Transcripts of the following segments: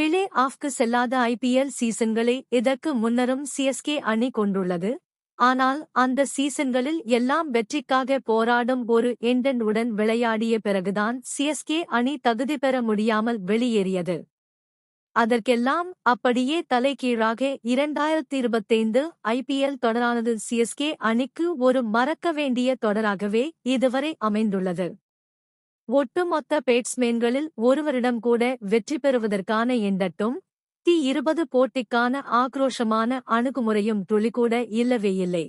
Play ஆஃப்க்கு செல்லாத IPL சீசன்களை இதற்கு முன்னரும் சிஎஸ்கே அணி கொண்டுள்ளது. ஆனால் அந்த சீசன்களில் எல்லாம் வெற்றிக்காக போராடும் ஒரு எண்டன் உடன் விளையாடிய பிறகுதான் சிஎஸ்கே அணி தகுதி பெற முடியாமல் வெளியேறியது. அதற்கெல்லாம் அப்படியே தலைகீழாக 2025 ஐபிஎல் தொடரானது சிஎஸ்கே அணிக்கு ஒரு மறக்க வேண்டிய தொடராகவே இதுவரை அமைந்துள்ளது. ஒட்டுமொத்த பேட்ஸ்மேன்களில் ஒருவரிடம் கூட வெற்றி பெறுவதற்கான எண்டட்டும் T20 போட்டிக்கான ஆக்ரோஷமான அணுகுமுறையும் துளிக்கூட இல்லவே இல்லை.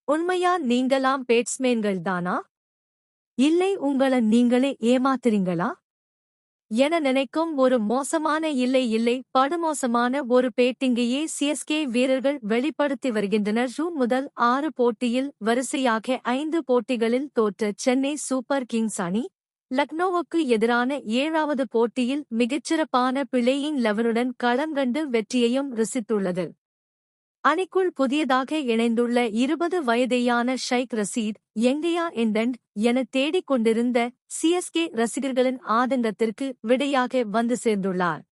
உண்மையா நீங்களாம் பேட்ஸ்மேன்கள் தானா? இல்லை உங்கள நீங்களே ஏமாத்துறீங்களா என நினைக்கும் ஒரு மோசமான இல்லை படுமோசமான ஒரு பேட்டிங்கையே சிஎஸ்கே வீரர்கள் வெளிப்படுத்தி வருகின்றனர். ஜூன் முதல் 6 போட்டியில் வரிசையாக 5 போட்டிகளில் தோற்ற சென்னை சூப்பர் கிங்ஸ் அணி லக்னோவுக்கு எதிரான 7வது போட்டியில் மிகச்சிறப்பான பிளேயிங் 11உடன் களங்கண்டு வெற்றியையும் ருசித்துள்ளது. அணிக்குள் புதியதாக இணைந்துள்ள 20 வயதேயான ஷைக் ரசீத் எங்கேயா எண்டன்ட் என தேடிக் கொண்டிருந்த சிஎஸ்கே ரசிகர்களின் ஆதங்கத்திற்கு விடையாக வந்து சேர்ந்துள்ளார்.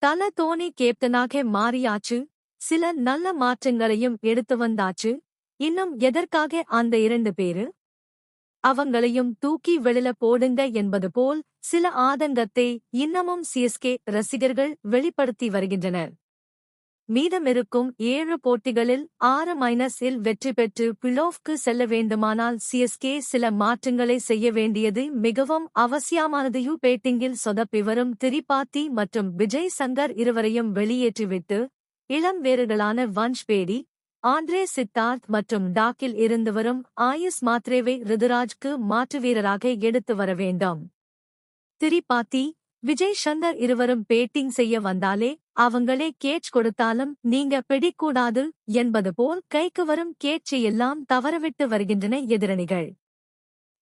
தல தோனி கேப்டனாக மாறியாச்சு, சில நல்ல மாற்றங்களையும் எடுத்து வந்தாச்சு. இன்னும் எதற்காக அந்த 2 பேரு? அவங்களையும் தூக்கி வெளில போடுங்க என்பது போல் சில ஆதங்கத்தை இன்னமும் சிஎஸ்கே ரசிகர்கள் வெளிப்படுத்தி வருகின்றனர். மீதமிருக்கும் 7 போட்டிகளில் 6-இல் வெற்றி பெற்று பிளே-ஆஃப்க்கு செல்ல வேண்டுமானால் சிஎஸ்கே சில மாற்றங்களை செய்ய வேண்டியது மிகவும் அவசியமானது. பேட்டிங்கில் சொதப்பி வரும் திரிபாத்தி மற்றும் விஜய் சங்கர் இருவரையும் வெளியேற்றிவிட்டு இளம் வீரர்களான வன்ஷ் பேடி, ஆண்ட்ரே சித்தார்த் மற்றும் டாக்கில் இருந்து வரும் ஆயுஷ் மாத்ரேவை ருதுராஜ்க்கு மாற்று வீரராக எடுத்து வர வேண்டும். திரிபாத்தி, விஜய் சங்கர் இருவரும் பேட்டிங் செய்ய வந்தாலே அவங்களே கேட்ச் கொடுத்தாலும் நீங்க பிடிக்கூடாது என்பது போல் கைக்கு வரும் கேட்சை எல்லாம் தவறவிட்டு வருகின்றன எதிரணிகள்.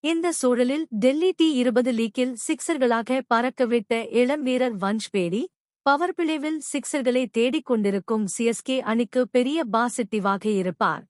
இந்த சூழலில் டெல்லி T20 லீக்கில் சிக்சர்களாக பறக்கவிட்ட இளம் வீரர் வன்ஷ் பேடி பவர் பிளேவில் சிக்சர்களை தேடிக் கொண்டிருக்கும் சிஎஸ்கே அணிக்கு பெரிய பாசிட்டிவாக இருப்பார்.